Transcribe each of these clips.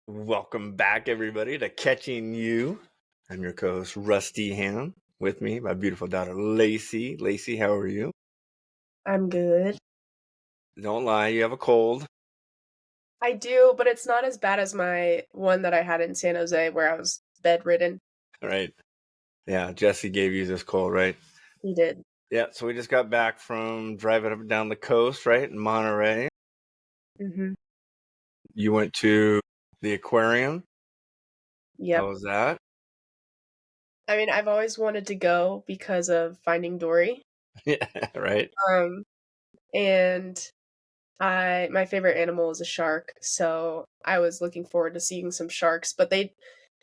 Welcome back, everybody, to Catching You. I'm your co-host, Rusty Ham. With me, my beautiful daughter, Lacie. Lacie, how are you? I'm good. Don't lie, you have a cold. I do, but it's not as bad as my one that I had in San Jose where I was bedridden. Right. Yeah, Jesse gave you this cold, right? He did. Yeah, so we just got back from driving up and down the coast, right, in Monterey. Mm-hmm. You went to the aquarium. How Yep. was that? I mean, I've always wanted to go because of Finding Dory. Yeah, right. Um, and my favorite animal is a shark, so I was looking forward to seeing some sharks, but they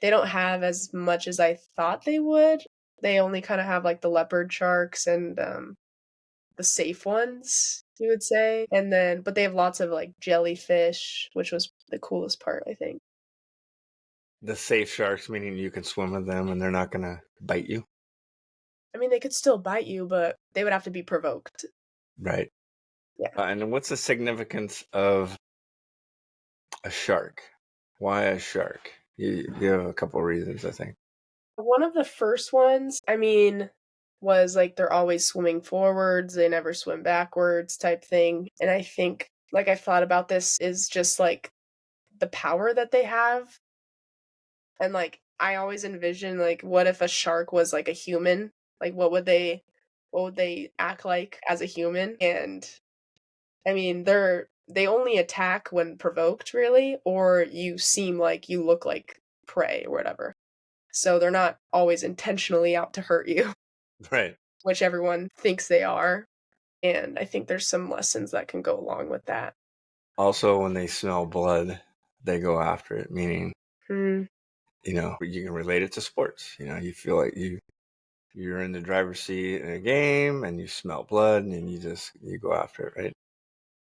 don't have as much as I thought they would. They only kind of have like the leopard sharks and the safe ones, you would say. And then but they have lots of like jellyfish, which was the coolest part, I think. The safe sharks, meaning you can swim with them and they're not going to bite you. I mean, they could still bite you, but they would have to be provoked. Right. Yeah. And what's the significance of a shark? Why a shark? You have a couple of reasons, I think. One of the first ones, I mean, was like they're always swimming forwards, they never swim backwards type thing. And I think like I've thought about this is just like the power that they have. And like I always envision like what if a shark was like a human? Like what would they act like as a human? And I mean, they only attack when provoked, really, or you seem like you look like prey or whatever. So they're not always intentionally out to hurt you, Right. which everyone thinks they are. And I think there's some lessons that can go along with that. Also, when they smell blood, they go after it, meaning, Hmm. you can relate it to sports. You feel like you're in the driver's seat in a game and you smell blood and you go after it, right?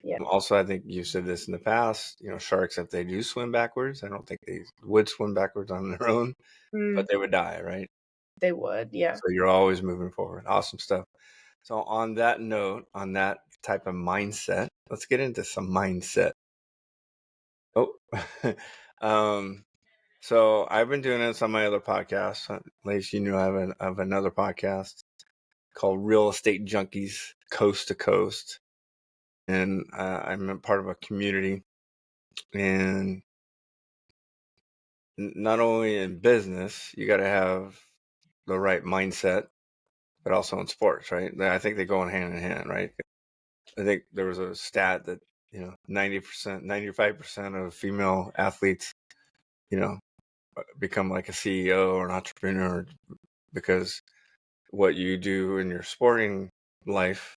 Yeah. Also, I think you said this in the past, sharks, if they do swim backwards, I don't think they would swim backwards on their own, Mm, but they would die, right? they would, yeah. So you're always moving forward. Awesome stuff. So on that note, on that type of mindset, let's get into some mindset. Oh, um, so I've been doing this on my other podcast. At least you know I have another podcast called Real Estate Junkies Coast to Coast, and I'm a part of a community. And not only in business, you got to have the right mindset, but also in sports, right? I think they go hand in hand, right? I think there was a stat that 90%, 95% of female athletes, you know, become like a CEO or an entrepreneur because what you do in your sporting life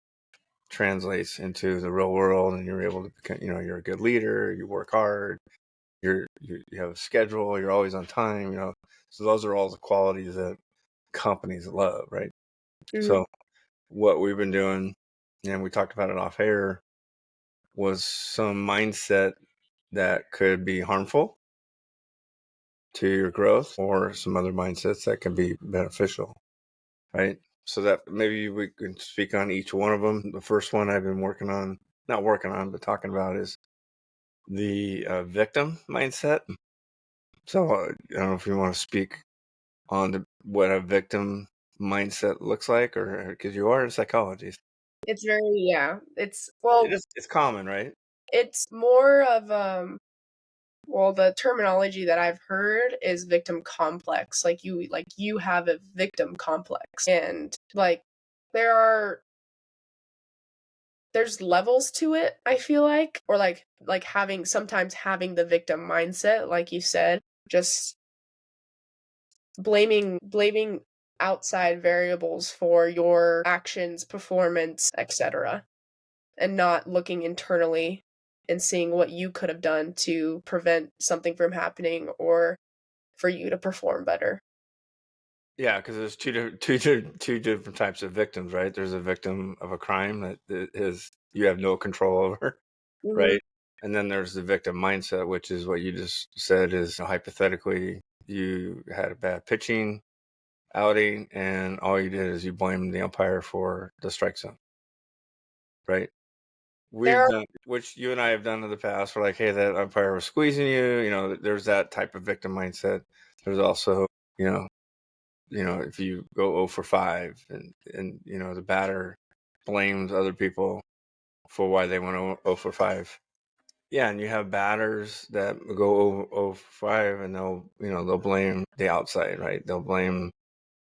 translates into the real world, and you're able to become, you're a good leader, you work hard, you have a schedule, you're always on time, so those are all the qualities that companies love, right? Mhm. So what we've been doing, and we talked about it off air, was some mindset that could be harmful to your growth or some other mindsets that can be beneficial, right? So that maybe we can speak on each one of them. The first one I've been not working on, but talking about is the victim mindset. So I don't know if you want to speak on what a victim mindset looks like, or because you are a psychologist. It's very, yeah. It's common, right? It's more of well, the terminology that I've heard is victim complex. Like you have a victim complex. And like there are there's levels to it, I feel like, or like having the victim mindset, like you said, just blaming outside variables for your actions, performance, etc., and not looking internally and seeing what you could have done to prevent something from happening or for you to perform better. Yeah, because there's two different types of victims, right? There's a victim of a crime that is you have no control over, Mhm. right? And then there's the victim mindset, which is what you just said is hypothetically you had a bad pitching outing and all you did is you blamed the umpire for the strike zone, right? There we've are done, which you and I have done in the past. We're like, hey, that umpire was squeezing you. There's that type of victim mindset. There's also, you know, if you go 0 for 5 and the batter blames other people for why they went 0 for 5. Yeah, and you have batters that go 0 for 5 and they'll blame the outside, right? They'll blame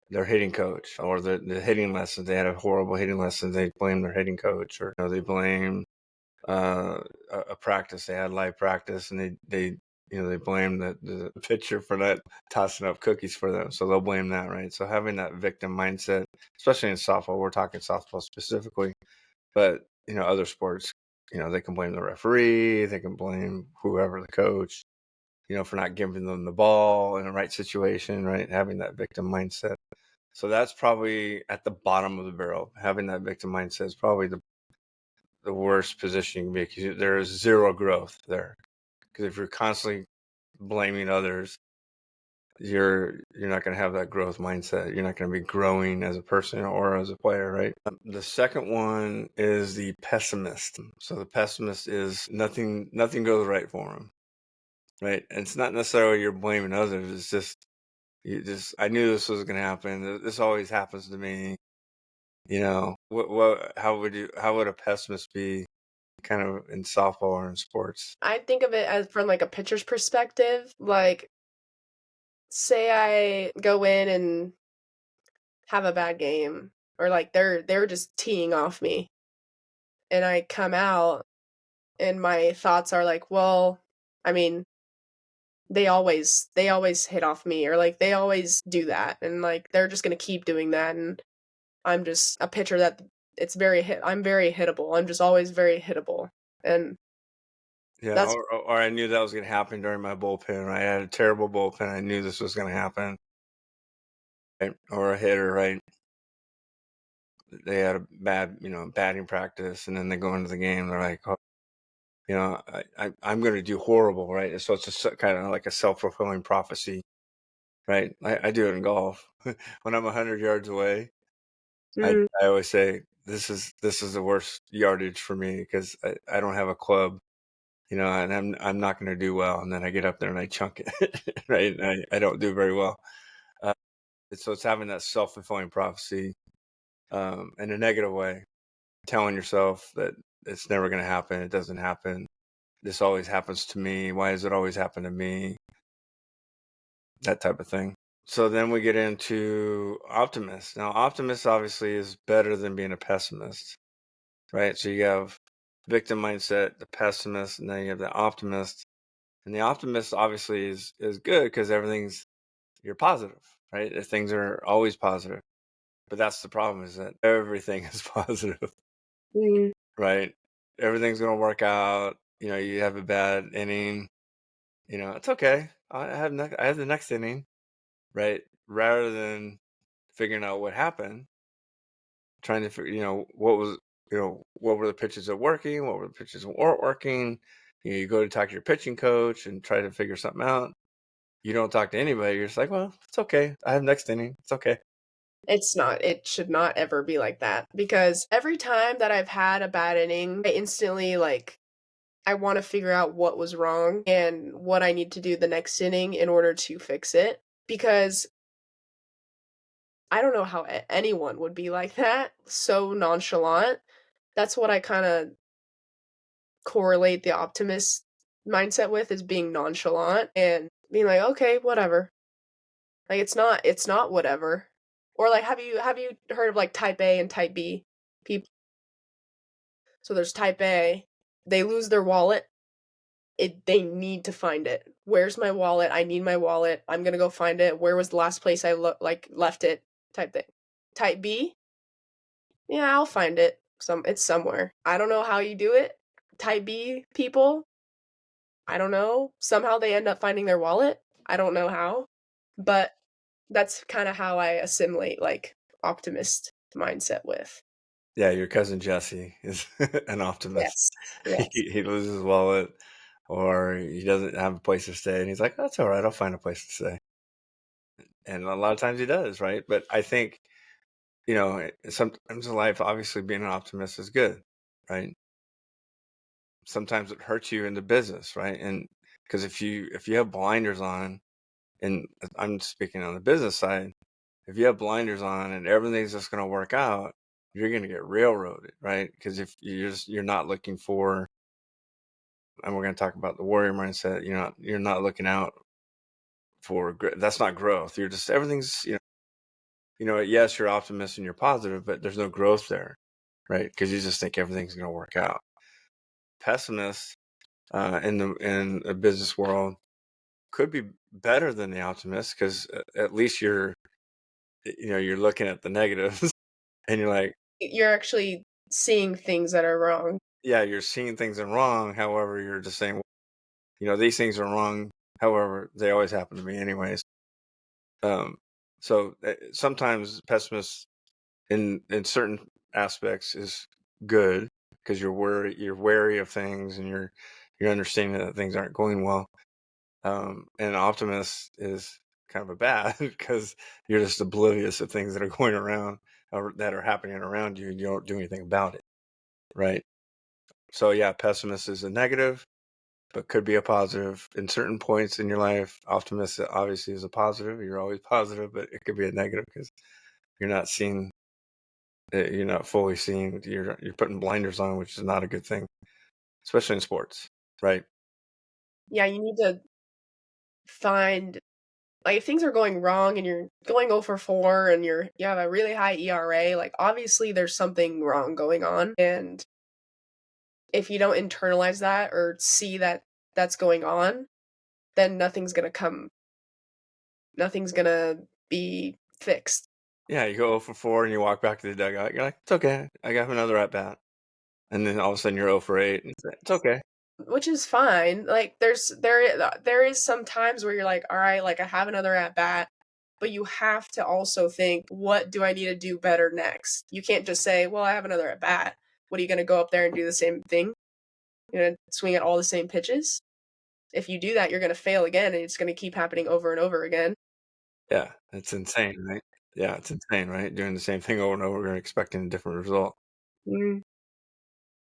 their hitting coach or the hitting lessons. They had a horrible hitting lesson. They blame their hitting coach, or they blame a practice. They had live practice, and they blame the pitcher for not tossing up cookies for them. So they'll blame that, right? So having that victim mindset, especially in softball, we're talking softball specifically, but other sports, they can blame the referee, they can blame whoever, the coach, for not giving them the ball in the right situation, right? Having that victim mindset. So that's probably at the bottom of the barrel. Having that victim mindset is probably the worst position you can be, because there is zero growth there. Because if you're constantly blaming others, you're not going to have that growth mindset. You're not going to be growing as a person or as a player, right? The second one is the pessimist. So the pessimist is nothing goes right for him, right? And it's not necessarily you're blaming others. It's just I knew this was going to happen. This always happens to me. How would a pessimist be kind of in softball or in sports? I think of it as from like a pitcher's perspective. Like, say I go in and have a bad game, or like they're just teeing off me, and I come out and my thoughts are like, well, I mean, they always hit off me, or like they always do that, and like they're just gonna keep doing that, and I'm just a pitcher that I'm very hittable. I'm just always very hittable, and Yeah, that's or I knew that was going to happen during my bullpen. Right? I had a terrible bullpen. I knew this was going to happen. Right? Or a hitter, right? They had a bad, batting practice, and then they go into the game. They're like, oh, I'm going to do horrible, right? So it's kind of like a self-fulfilling prophecy, right? I do it in golf. When I'm 100 yards away, I mm, I always say this is the worst yardage for me, because I don't have a club, and I'm not going to do well. And then I get up there and I chunk it, right? And I don't do very well. Uh, so it's having that self-fulfilling prophecy, in a negative way, telling yourself that it's never going to happen. It doesn't happen. This always happens to me. Why does it always happen to me? That type of thing. So then we get into optimist. Now, optimist obviously is better than being a pessimist, right? So you have victim mindset, the pessimist, and then you have the optimist. And the optimist obviously is good because you're positive, right? Things are always positive. But that's the problem, is that everything is positive, mm, right? Everything's going to work out. You have a bad inning, it's okay. I have the next inning, right? Rather than figuring out what happened, trying to figure, what were the pitches that were working, what were the pitches that weren't working. You go to talk to your pitching coach and try to figure something out. You don't talk to anybody. You're just like, well, it's okay. I have next inning. It's okay. it should not ever be like that, because every time that I've had a bad inning, I instantly like I want to figure out what was wrong and what I need to do the next inning in order to fix it, because I don't know how anyone would be like that, so nonchalant. That's what I kind of correlate the optimist mindset with, is being nonchalant and being like, okay, whatever. Like it's not whatever. Or like have you heard of like type A and type B people? So there's type A, they lose their wallet. They need to find it. Where's my wallet? I need my wallet. I'm going to go find it. Where was the last place I left it? Type thing. Type B? Yeah, I'll find it. It's somewhere. I don't know how you do it. Type B people, I don't know. Somehow they end up finding their wallet. I don't know how, but that's kind of how I assimilate like optimist mindset with. Yeah, your cousin Jesse is an optimist. Yes. He, Yes. he loses his wallet, or he doesn't have a place to stay, and he's like, "That's all right. I'll find a place to stay." And a lot of times he does, right? But I think, sometimes in life, obviously being an optimist is good, right? sometimes it hurts you in the business, right? And because if you have blinders on, and I'm speaking on the business side, if you have blinders on and everything's just going to work out, you're going to get railroaded, right? Because if you're not looking for, and we're going to talk about the warrior mindset, you're not looking out for, that's not growth. You're just, everything's, yes, you're optimistic and you're positive, but there's no growth there, right? Because you just think everything's going to work out. Pessimist in the business world could be better than the optimist, because at least you're looking at the negatives and you're like, You're actually seeing things that are wrong. yeah, you're seeing things are wrong. However, you're just saying, these things are wrong. However, they always happen to me anyways. So sometimes pessimist in certain aspects is good, because you're wary of things, and you're understanding that things aren't going well. And optimist is kind of a bad because you're just oblivious of things that are going around, or that are happening around you, and you don't do anything about it, right? So yeah, pessimist is a negative, but could be a positive in certain points in your life. Optimist obviously is a positive. You're always positive, but it could be a negative because you're not seeing, you're not fully seeing. You're putting blinders on, which is not a good thing, especially in sports, right? Yeah, you need to find, like, if things are going wrong and you're going 0 for 4 and you have a really high ERA, like, obviously there's something wrong going on, and if you don't internalize that or see that that's going on, then nothing's gonna be fixed. Yeah, you go 0 for 4 and you walk back to the dugout. You're like, it's okay. I got another at bat. And then all of a sudden you're 0 for 8. And it's okay. Which is fine. Like, there is some times where you're like, all right, like, I have another at bat, but you have to also think, what do I need to do better next? You can't just say, well, I have another at bat. What, are you going to go up there and do the same thing? You're going to swing at all the same pitches? If you do that, you're going to fail again, and it's going to keep happening over and over again. Yeah, it's insane, right? Yeah, it's insane, right? Doing the same thing over and over and expecting a different result. Mm.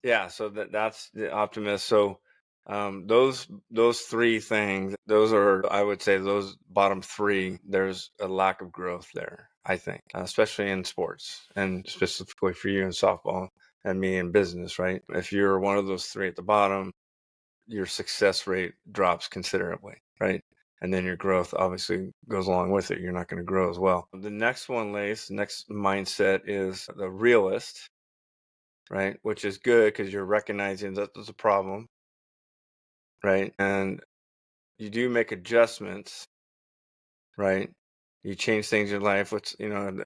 Yeah, so that's the optimist. So those three things, those are, I would say, those bottom three, there's a lack of growth there, I think, especially in sports, and specifically for you in softball and me in business, right? If you're one of those three at the bottom, your success rate drops considerably, right? And then your growth obviously goes along with it. You're not going to grow as well. The next one, next mindset is the realist, right? Which is good because you're recognizing that there's a problem, right? And you do make adjustments, right? You change things in your life, which,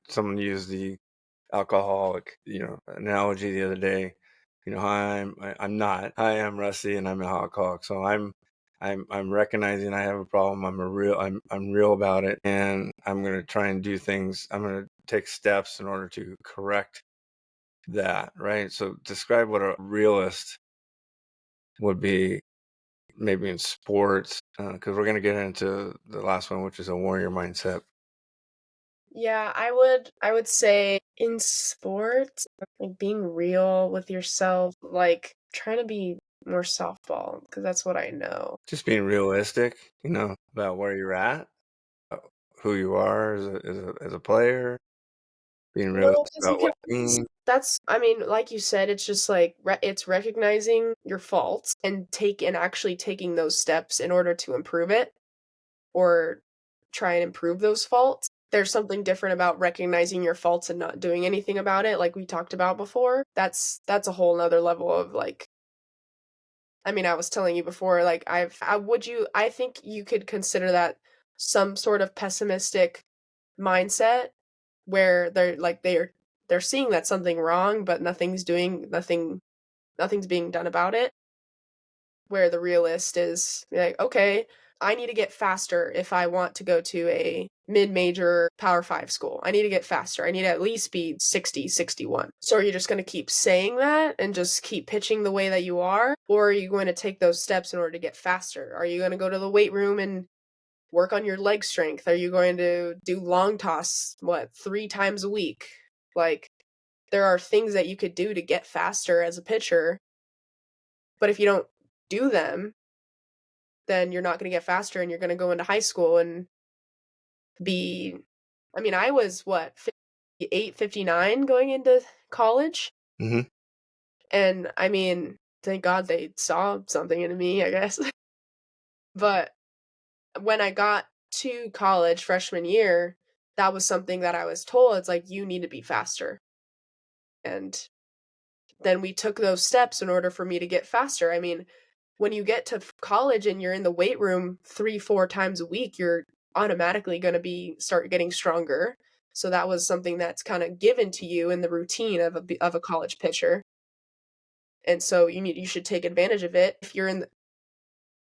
someone used the alcoholic, analogy the other day. I'm not. Hi, I'm Rusty, and I'm an alcoholic. So I'm recognizing I have a problem. I'm real about it, and I'm going to try and do things. I'm going to take steps in order to correct that, right? So describe what a realist would be, maybe in sports, because we're going to get into the last one, which is a warrior mindset. Yeah, I would say in sports, like, being real with yourself, like, trying to be more softball, because that's what I know. Just being realistic, about where you're at, who you are as a player, being No, realistic because you about can what you mean. that's I mean, like you said, it's just like it's recognizing your faults and actually taking those steps in order to improve it, or try and improve those faults. There's something different about recognizing your faults and not doing anything about it, like we talked about before. That's a whole nother level of, like, I mean, I was telling you before, like, I think you could consider that some sort of pessimistic mindset, where they're seeing that something wrong, but nothing's being done about it. Where the realist is like, okay, I need to get faster if I want to go to a mid-major Power 5 school. I need to get faster. I need to at least be 60, 61. So are you just going to keep saying that and just keep pitching the way that you are? Or are you going to take those steps in order to get faster? Are you going to go to the weight room and work on your leg strength? Are you going to do long toss, 3 times a week? Like, there are things that you could do to get faster as a pitcher, but if you don't do them, then you're not going to get faster and you're going to go into high school and be, I mean, I was what, 58, 59 going into college. Hmm. And I mean, thank God they saw something in me, I guess. But when I got to college freshman year, that was something that I was told. It's like, you need to be faster. And then we took those steps in order for me to get faster. I mean, when you get to college and you're in the weight room 3, 4 times a week, you're automatically going to be start getting stronger. So that was something that's kind of given to you in the routine of a college pitcher. And so you should take advantage of it. If you're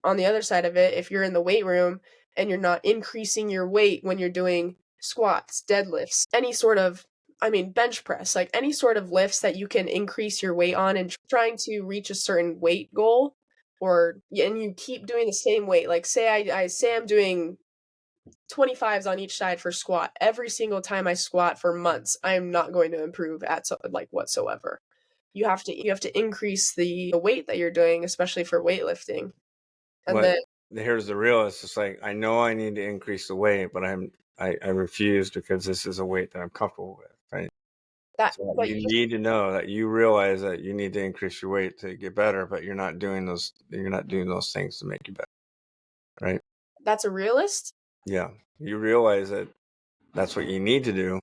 on the other side of it, if you're in the weight room and you're not increasing your weight when you're doing squats, deadlifts, any sort of, I mean, bench press, like any sort of lifts that you can increase your weight on and trying to reach a certain weight goal, and you keep doing the same weight. Like say I say I'm doing 25s on each side for squat. Every single time I squat for months, I'm not going to improve like whatsoever. You have to increase the weight that you're doing, especially for weightlifting. And But then here's the realist. It's like, I know I need to increase the weight, but I refuse because this is a weight that I'm comfortable with, right? that So but you need to know that you realize that you need to increase your weight to get better, but you're not doing those things to make you better, right? that's a realist? Yeah. You realize that that's what you need to do,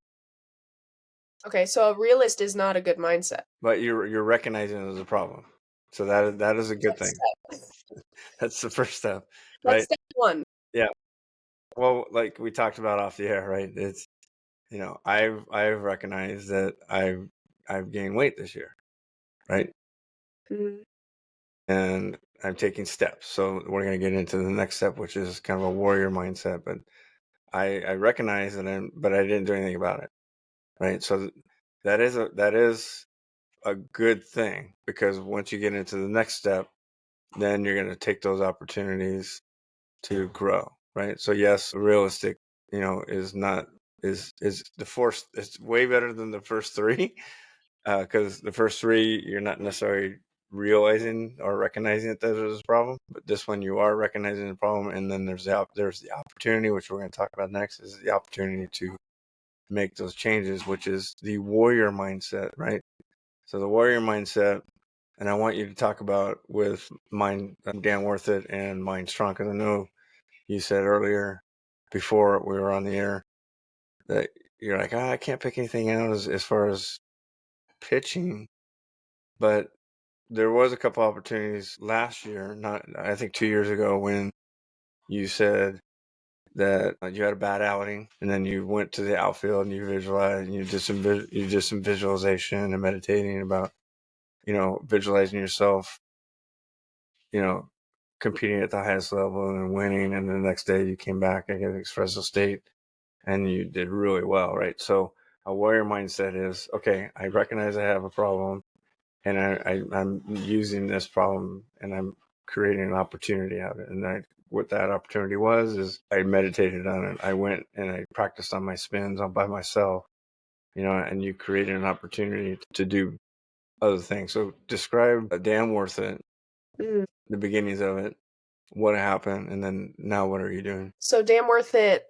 Okay, so a realist is not a good mindset. but you're recognizing it as a problem. So that is a good That's thing. step That's the first step, that's right? step 1. Yeah. Well, like we talked about off the air, right? It's, I've recognized that I've gained weight this year, right? Mhm. And I'm taking steps. So we're going to get into the next step, which is kind of a warrior mindset. But I recognize but I didn't do anything about it, right? So that is a good thing, because once you get into the next step, then you're going to take those opportunities to grow, right? So yes, realistic, is not is the force. It's way better than the first three, because the first three you're not necessarily realizing or recognizing that there's a problem, but this one you are recognizing the problem, and then there's the opportunity, which we're going to talk about next, is the opportunity to make those changes, which is the warrior mindset, right? So the warrior mindset, and I want you to talk about with Dan Worthit and MindStrong, because I know you said earlier before we were on the air that you're like, I can't pick anything out as far as pitching, but there was a couple opportunities last year, not I think 2 years ago, when you said that you had a bad outing, and then you went to the outfield and you visualized, and you did some visualization and meditating about, visualizing yourself, you know, competing at the highest level and winning, and the next day you came back against Fresno State and you did really well, right? So a warrior mindset is, okay, I recognize I have a problem, and I'm using this problem, and I'm creating an opportunity out of it. And what that opportunity was is I meditated on it. I went and I practiced on my spins all by myself, and you created an opportunity to do other things. So describe a damn worth it, Mm. the beginnings of it, what happened, and then now what are you doing? So Damn Worth It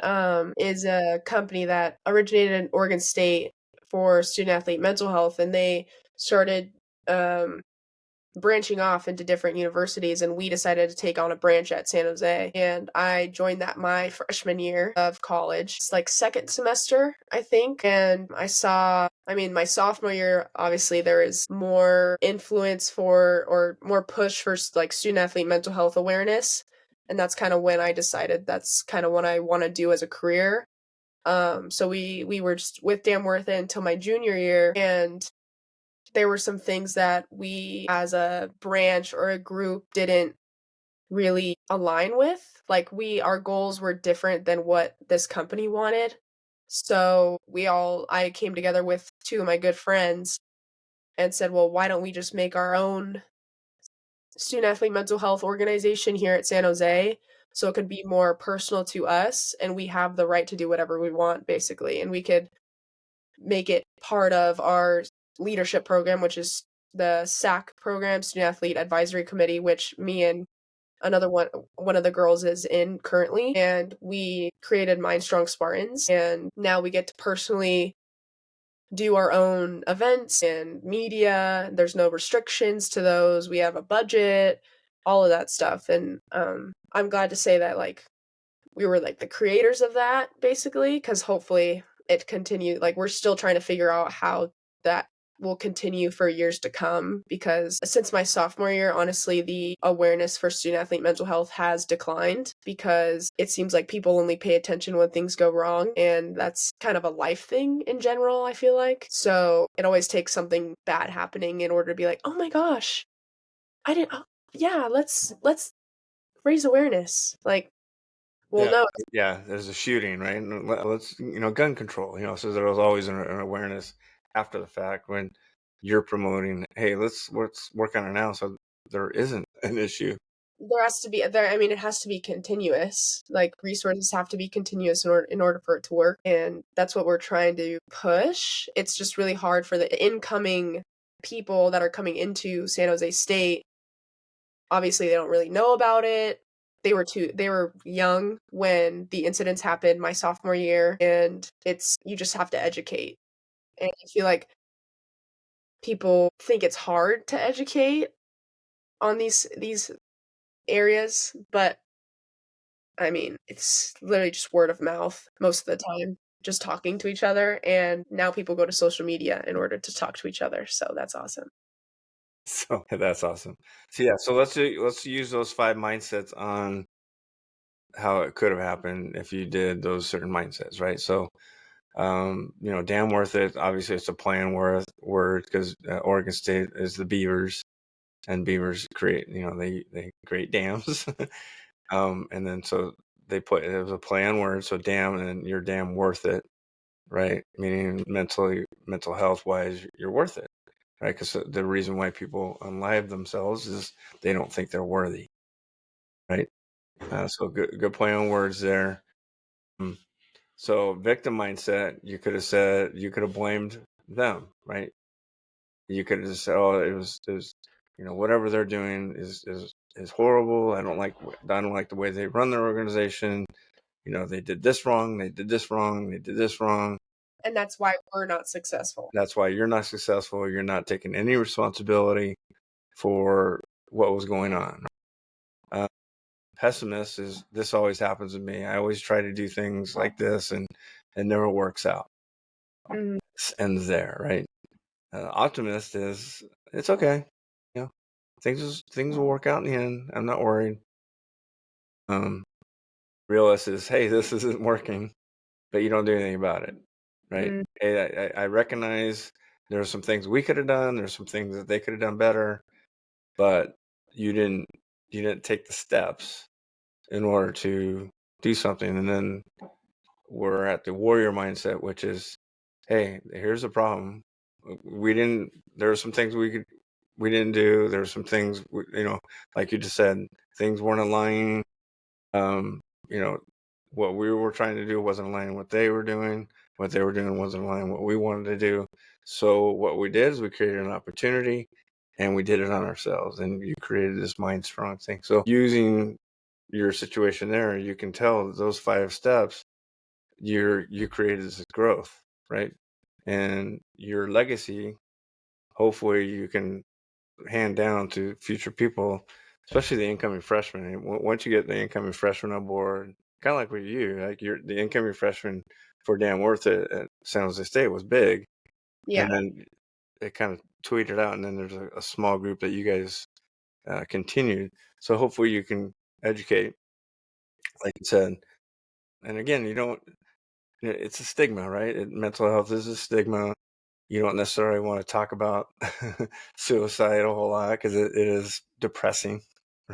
is a company that originated in Oregon State for student athlete mental health, and they started um, branching off into different universities, and we decided to take on a branch at San Jose, and I joined that my freshman year of college. It's like second semester, I think, and I mean, my sophomore year, obviously there is more influence for, or more push for, like, student athlete mental health awareness, and that's kind of when I decided that's kind of what I want to do as a career. So we were just with Damn Worth It until my junior year, and there were some things that we as a branch or a group didn't really align with. Like, our goals were different than what this company wanted. So I came together with two of my good friends and said, well, why don't we just make our own student athlete mental health organization here at San Jose, so it could be more personal to us and we have the right to do whatever we want, basically. And we could make it part of our leadership program, which is the SAC program, Student Athlete Advisory Committee, which me and another one of the girls is in currently, and we created MindStrong Spartans, and now we get to personally do our own events and media. There's no restrictions to those. We have a budget, all of that stuff. And I'm glad to say that like we were like the creators of that basically, because hopefully it continued. Like we're still trying to figure out how that will continue for years to come, because since my sophomore year, honestly, the awareness for student athlete mental health has declined, because it seems like people only pay attention when things go wrong, and that's kind of a life thing in general, I feel like. So it always takes something bad happening in order to be like, oh my gosh, I didn't yeah, let's raise awareness. Like, well, Yeah, no. yeah. There's a shooting, right? And let's gun control. So there was always an awareness after the fact when you're promoting. Hey, let's work on it now, so there isn't an issue. There has to be there. I mean, it has to be continuous. Like resources have to be continuous in order for it to work, and that's what we're trying to push. It's just really hard for the incoming people that are coming into San Jose State. Obviously, they don't really know about it. They were young when the incidents happened my sophomore year, and it's you just have to educate. And I feel like people think it's hard to educate on these areas, but I mean, it's literally just word of mouth most of the time, just talking to each other, and now people go to social media in order to talk to each other, so that's awesome. So that's awesome. So yeah, so let's use those 5 mindsets on how it could have happened if you did those certain mindsets, right? So damn worth it. Obviously, it's a plan word because Oregon State is the Beavers, and Beavers create, they create dams, and then so they put it was a play on words, so damn, and you're damn worth it, right? Meaning mental health wise, you're worth it, right? Because the reason why people unlive themselves is they don't think they're worthy, right? So good play on words there. Mm. So victim mindset, you could have blamed them, right? You could have just said, "Oh, it was, whatever they're doing is horrible. I don't like the way they run their organization. They did this wrong. They did this wrong. They did this wrong. And that's why we're not successful. That's why you're not successful. You're not taking any responsibility for what was going on." Uh, Pessimist is this always happens to me. I always try to do things like this, and it never works out. Mhm. It ends there, right? Optimist is it's okay. You know, things will work out in the end. I'm not worried. Um, Realist is, hey, this isn't working, but you don't do anything about it, right? Mm. Hey, I recognize there are some things we could have done. There's some things that they could have done better, but you didn't you didn't take the steps in order to do something. And then we're at the warrior mindset, which is, hey, here's the problem. There are some things we didn't do. There are some things, like you just said, things weren't aligning. Um, you know, what we were trying to do wasn't aligning what they were doing. What they were doing wasn't aligning what we wanted to do. So what we did is we created an opportunity, and we did it on ourselves. And you created this mind strong thing. So using your situation there, you can tell those 5 steps you created this growth, right? And your legacy, hopefully you can hand down to future people, especially the incoming freshmen. And once you get the incoming freshmen on board, kind of like with you, like the incoming freshman for Damn Worth It at San Jose State was big. Yeah. And then it kind of tweeted out, and then there's a small group that you guys continued. So hopefully you can educate, like you said. And again, it's a stigma, right? Mental health is a stigma. You don't necessarily want to talk about suicide a whole lot because it is depressing,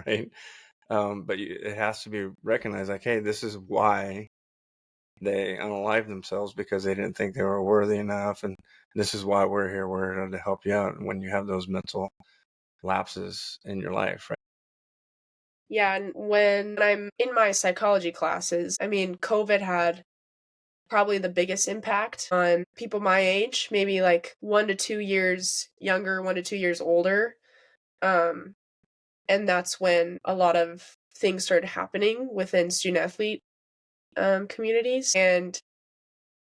right? But it has to be recognized like, hey, this is why they unalive themselves, because they didn't think they were worthy enough. And this is why we're here. We're here to help you out when you have those mental lapses in your life, right? Yeah, and when I'm in my psychology classes, I mean, COVID had probably the biggest impact on people my age, maybe like 1 to 2 years younger, 1 to 2 years older. Um, and that's when a lot of things started happening within student athlete communities. And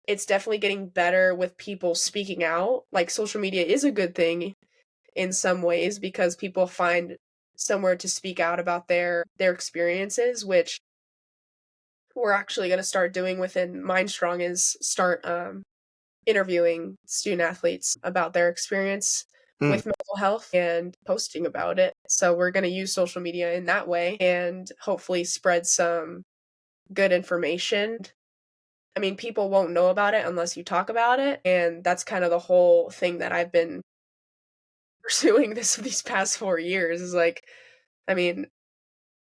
it's definitely getting better with people speaking out. Like social media is a good thing in some ways because people find somewhere to speak out about their experiences, which we're actually going to start doing within MindStrong is start interviewing student athletes about their experience Hmm. with mental health and posting about it. So we're going to use social media in that way and hopefully spread some good information. I mean, people won't know about it unless you talk about it, and that's kind of the whole thing that I've been pursuing these past 4 years is like, I mean,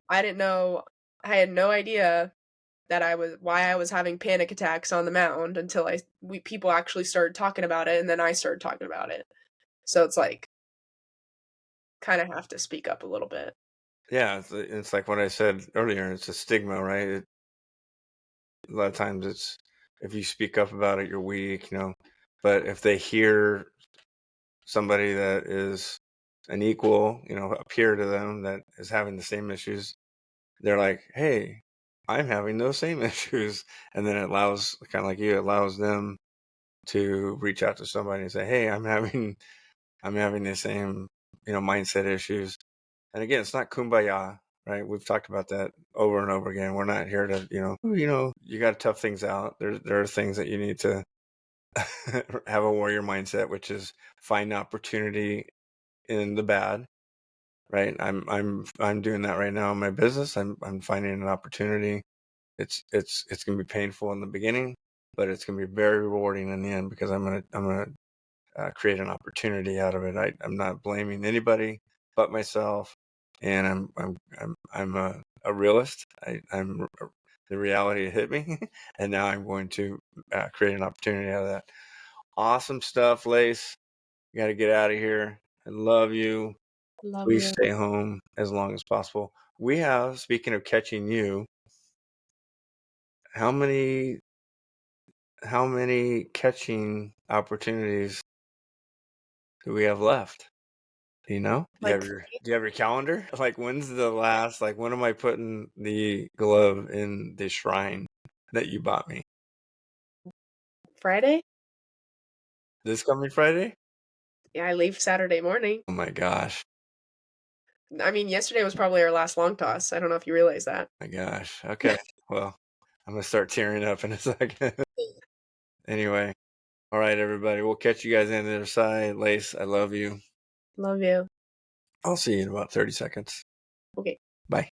I didn't know I had no idea that I was why I was having panic attacks on the mound until people actually started talking about it, and then I started talking about it. So it's like kind of have to speak up a little bit. Yeah, it's like what I said earlier. It's a stigma, right? A lot of times it's if you speak up about it, you're weak, you know. But if they hear somebody that is an equal, you know, a peer to them that is having the same issues, they're like, hey, I'm having those same issues. And then it allows, kind of like you, it allows them to reach out to somebody and say, hey, I'm having the same, you know, mindset issues. And again, it's not kumbaya, right? We've talked about that over and over again. We're not here to, you know, you got to tough things out. There are things that you need to have a warrior mindset, which is find opportunity in the bad, right? I'm doing that right now in my business. I'm finding an opportunity. It's going to be painful in the beginning, but it's going to be very rewarding in the end because I'm gonna create an opportunity out of it. I'm not blaming anybody but myself, and I'm a realist. I'm the reality hit me, and now I'm going to create an opportunity out of that. Awesome stuff, Lace. You got to get out of here. I love you. Love Please you. stay home as long as possible. We have, speaking of catching you, how many catching opportunities do we have left? Do you know? Like Do you have your calendar? Like when's the last like when am I putting the glove in the shrine that you bought me? Friday? This coming Friday? Yeah, I leave Saturday morning. Oh my gosh. I mean, yesterday was probably our last long toss. I don't know if you realize that. My gosh. Okay. Well, I'm gonna start tearing up in a second. Anyway. All right, everybody. We'll catch you guys on the other side. Lace, I love you. Love you. I'll see you in about 30 seconds. Okay. Bye.